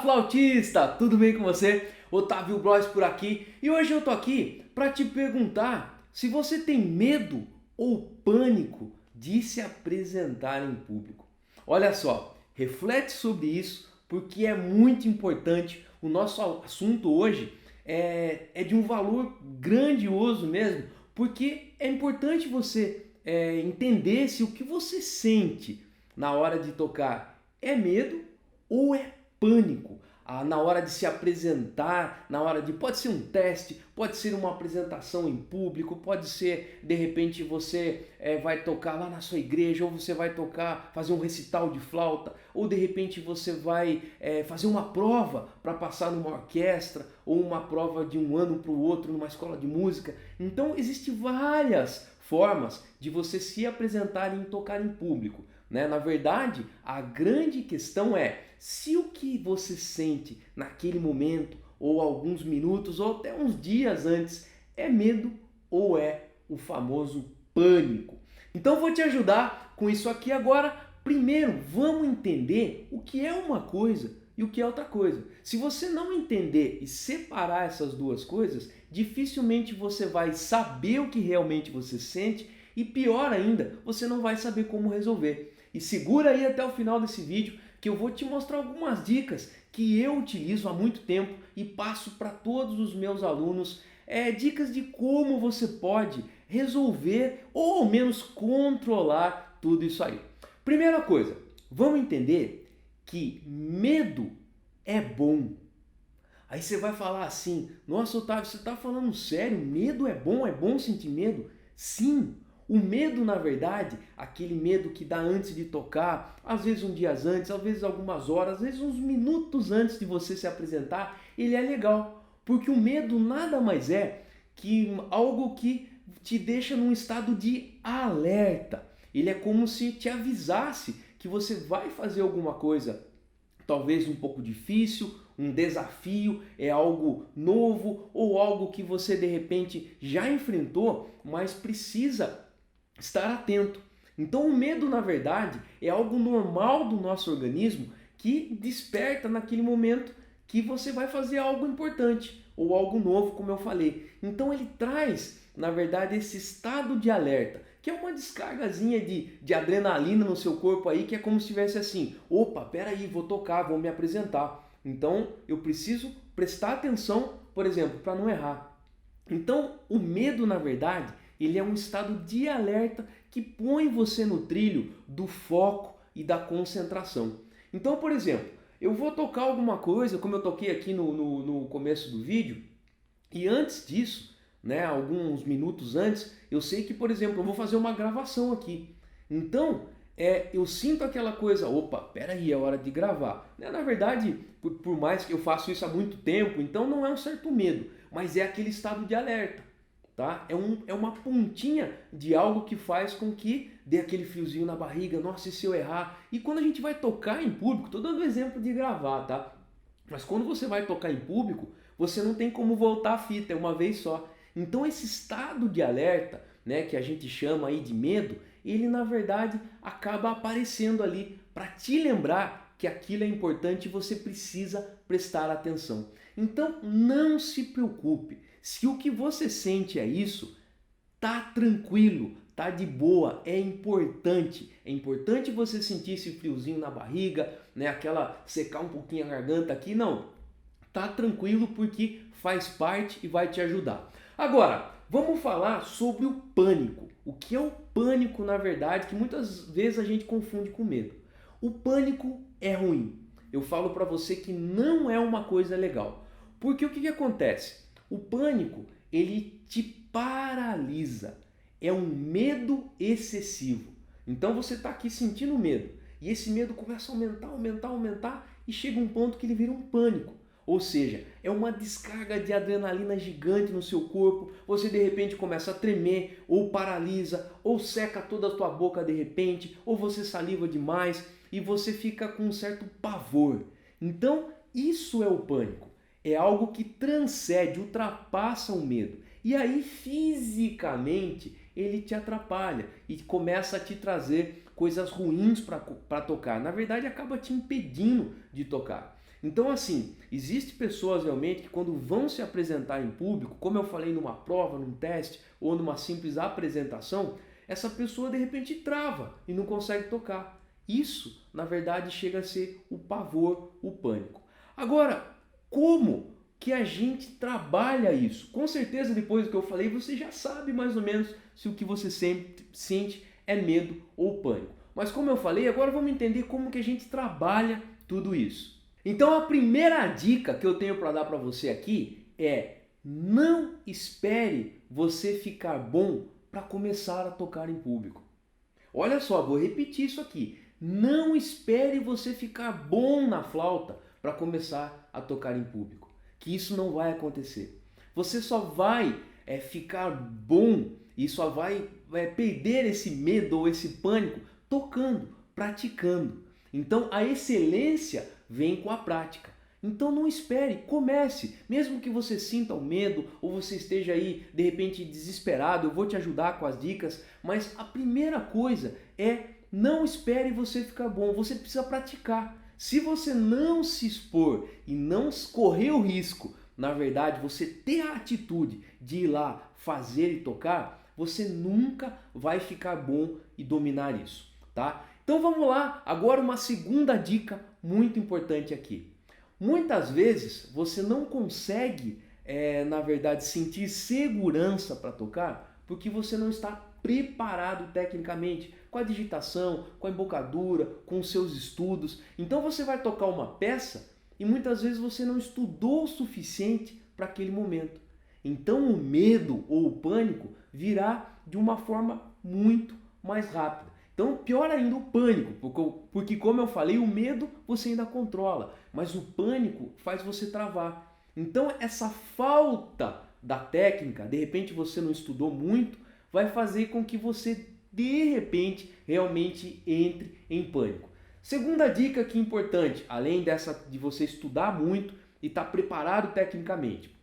flautista! Tudo bem com você? Otávio Blois por aqui e hoje eu tô aqui para te perguntar se você tem medo ou pânico de se apresentar em público. Olha só, reflete sobre isso porque é muito importante. O nosso assunto hoje é de um valor grandioso mesmo, porque é importante você entender se o que você sente na hora de tocar é medo ou é pânico. Na hora de se apresentar, na hora de... Pode ser um teste, pode ser uma apresentação em público, pode ser, de repente, você vai tocar lá na sua igreja, ou você vai tocar, fazer um recital de flauta, ou de repente você vai fazer uma prova para passar numa orquestra, ou uma prova de um ano para o outro numa escola de música. Então, existem várias formas de você se apresentar e tocar em público. Na verdade, a grande questão é se o que você sente naquele momento, ou alguns minutos, ou até uns dias antes, é medo ou é o famoso pânico. Então vou te ajudar com isso aqui agora. Primeiro, vamos entender o que é uma coisa e o que é outra coisa. Se você não entender e separar essas duas coisas, dificilmente você vai saber o que realmente você sente e, pior ainda, você não vai saber como resolver. E segura aí até o final desse vídeo que eu vou te mostrar algumas dicas que eu utilizo há muito tempo e passo para todos os meus alunos. Dicas de como você pode resolver ou ao menos controlar tudo isso aí. Primeira coisa, vamos entender que medo é bom. Aí você vai falar assim: nossa, Otávio, você está falando sério? Medo é bom? É bom sentir medo? Sim. O medo, na verdade, aquele medo que dá antes de tocar, às vezes um dia antes, às vezes algumas horas, às vezes uns minutos antes de você se apresentar, ele é legal. Porque o medo nada mais é que algo que te deixa num estado de alerta. Ele é como se te avisasse que você vai fazer alguma coisa, talvez um pouco difícil, um desafio, é algo novo ou algo que você de repente já enfrentou, mas precisa estar atento. Então o medo, na verdade, é algo normal do nosso organismo que desperta naquele momento que você vai fazer algo importante ou algo novo, como eu falei. Então ele traz, na verdade, esse estado de alerta, que é uma descargazinha de adrenalina no seu corpo aí, que é como se estivesse assim: opa, peraí, vou tocar, vou me apresentar. Então eu preciso prestar atenção, por exemplo, para não errar. Então o medo, na verdade, ele é um estado de alerta que põe você no trilho do foco e da concentração. Então, por exemplo, eu vou tocar alguma coisa, como eu toquei aqui no começo do vídeo, e antes disso, alguns minutos antes, eu sei que, por exemplo, eu vou fazer uma gravação aqui. Então, eu sinto aquela coisa: opa, peraí, é hora de gravar. Na verdade, por mais que eu faço isso há muito tempo, então não é um certo medo, mas é aquele estado de alerta. Tá? É uma pontinha de algo que faz com que dê aquele friozinho na barriga. Nossa, e se eu errar? E quando a gente vai tocar em público, estou dando exemplo de gravar, tá? Mas quando você vai tocar em público, você não tem como voltar a fita, é uma vez só. Então esse estado de alerta, que a gente chama aí de medo, ele na verdade acaba aparecendo ali para te lembrar que aquilo é importante e você precisa prestar atenção. Então não se preocupe. Se o que você sente é isso, tá tranquilo, tá de boa, é importante. É importante você sentir esse friozinho na barriga, aquela secar um pouquinho a garganta aqui, não. Tá tranquilo porque faz parte e vai te ajudar. Agora, vamos falar sobre o pânico. O que é o pânico, na verdade, que muitas vezes a gente confunde com medo. O pânico é ruim. Eu falo para você que não é uma coisa legal. Porque o que acontece? O pânico, ele te paralisa. É um medo excessivo. Então você está aqui sentindo medo. E esse medo começa a aumentar e chega um ponto que ele vira um pânico. Ou seja, é uma descarga de adrenalina gigante no seu corpo. Você de repente começa a tremer, ou paralisa, ou seca toda a tua boca de repente, ou você saliva demais e você fica com um certo pavor. Então isso é o pânico. É algo que transcende, ultrapassa o medo. E aí, fisicamente, ele te atrapalha e começa a te trazer coisas ruins para tocar. Na verdade, acaba te impedindo de tocar. Então assim, existem pessoas realmente que quando vão se apresentar em público, como eu falei numa prova, num teste ou numa simples apresentação, essa pessoa de repente trava e não consegue tocar. Isso, na verdade, chega a ser o pavor, o pânico. Agora, como que a gente trabalha isso? Com certeza, depois do que eu falei, você já sabe mais ou menos se o que você sente é medo ou pânico. Mas como eu falei, agora vamos entender como que a gente trabalha tudo isso. Então a primeira dica que eu tenho para dar para você aqui é: não espere você ficar bom para começar a tocar em público. Olha só, vou repetir isso aqui. Não espere você ficar bom na flauta para começar a tocar em público, que isso não vai acontecer. Você só vai ficar bom e só vai perder esse medo ou esse pânico tocando, praticando. Então a excelência vem com a prática. Então não espere, comece. Mesmo que você sinta o medo ou você esteja aí de repente desesperado, eu vou te ajudar com as dicas, mas a primeira coisa é: não espere você ficar bom, você precisa praticar. Se você não se expor e não correr o risco, na verdade, você ter a atitude de ir lá fazer e tocar, você nunca vai ficar bom e dominar isso, tá? Então vamos lá, agora uma segunda dica muito importante aqui. Muitas vezes você não consegue, na verdade, sentir segurança para tocar porque você não está preparado tecnicamente, com a digitação, com a embocadura, com os seus estudos. Então você vai tocar uma peça e muitas vezes você não estudou o suficiente para aquele momento. Então o medo ou o pânico virá de uma forma muito mais rápida. Então pior ainda o pânico, porque como eu falei, o medo você ainda controla, mas o pânico faz você travar. Então essa falta da técnica, de repente você não estudou muito, vai fazer com que você de repente realmente entre em pânico. Segunda dica que é importante, além dessa de você estudar muito e estar preparado tecnicamente.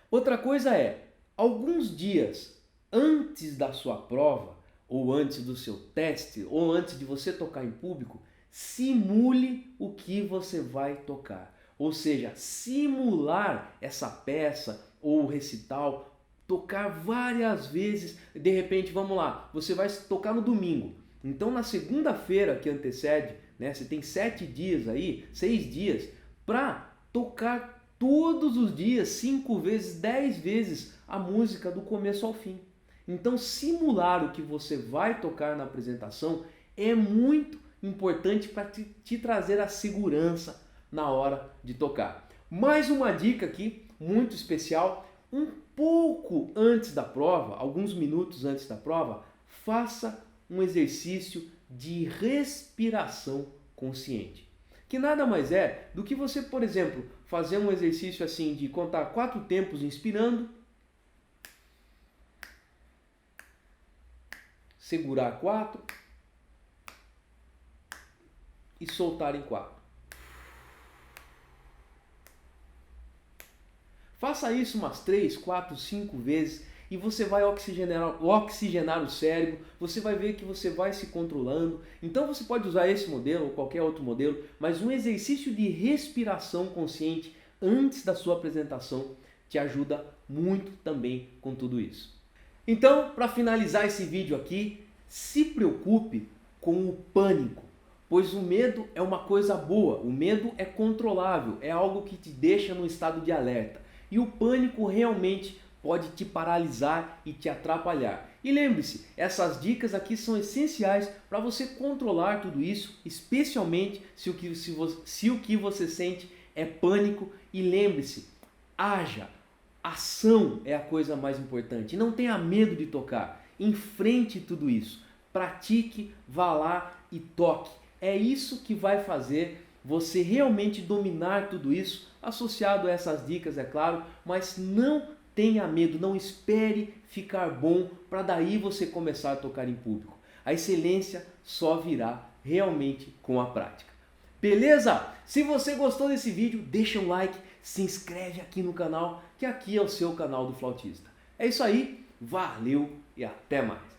Outra coisa é, alguns dias antes da sua prova, ou antes do seu teste, ou antes de você tocar em público, simule o que você vai tocar. Ou seja, simular essa peça ou recital, tocar várias vezes. De repente, vamos lá, você vai tocar no domingo. Então na segunda-feira que antecede, né, você tem 7 dias aí, 6 dias, para tocar todos os dias, 5 vezes, 10 vezes a música do começo ao fim. Então simular o que você vai tocar na apresentação é muito importante para te trazer a segurança na hora de tocar. Mais uma dica aqui, muito especial: um pouco antes da prova, alguns minutos antes da prova, faça um exercício de respiração consciente. Que nada mais é do que você, por exemplo, fazer um exercício assim de contar 4 tempos inspirando, segurar 4 e soltar em 4. Faça isso umas 3, 4, 5 vezes e você vai oxigenar o cérebro, você vai ver que você vai se controlando. Então você pode usar esse modelo ou qualquer outro modelo, mas um exercício de respiração consciente antes da sua apresentação te ajuda muito também com tudo isso. Então, para finalizar esse vídeo aqui, se preocupe com o pânico, pois o medo é uma coisa boa, o medo é controlável, é algo que te deixa num estado de alerta. E o pânico realmente pode te paralisar e te atrapalhar. E lembre-se, essas dicas aqui são essenciais para você controlar tudo isso, especialmente se o que você sente é pânico. E lembre-se, haja. Ação é a coisa mais importante. Não tenha medo de tocar. Enfrente tudo isso. Pratique, vá lá e toque. É isso que vai fazer você realmente dominar tudo isso, associado a essas dicas, é claro, mas não tenha medo, não espere ficar bom para daí você começar a tocar em público. A excelência só virá realmente com a prática. Beleza? Se você gostou desse vídeo, deixa um like, se inscreve aqui no canal, que aqui é o seu canal do flautista. É isso aí, valeu e até mais!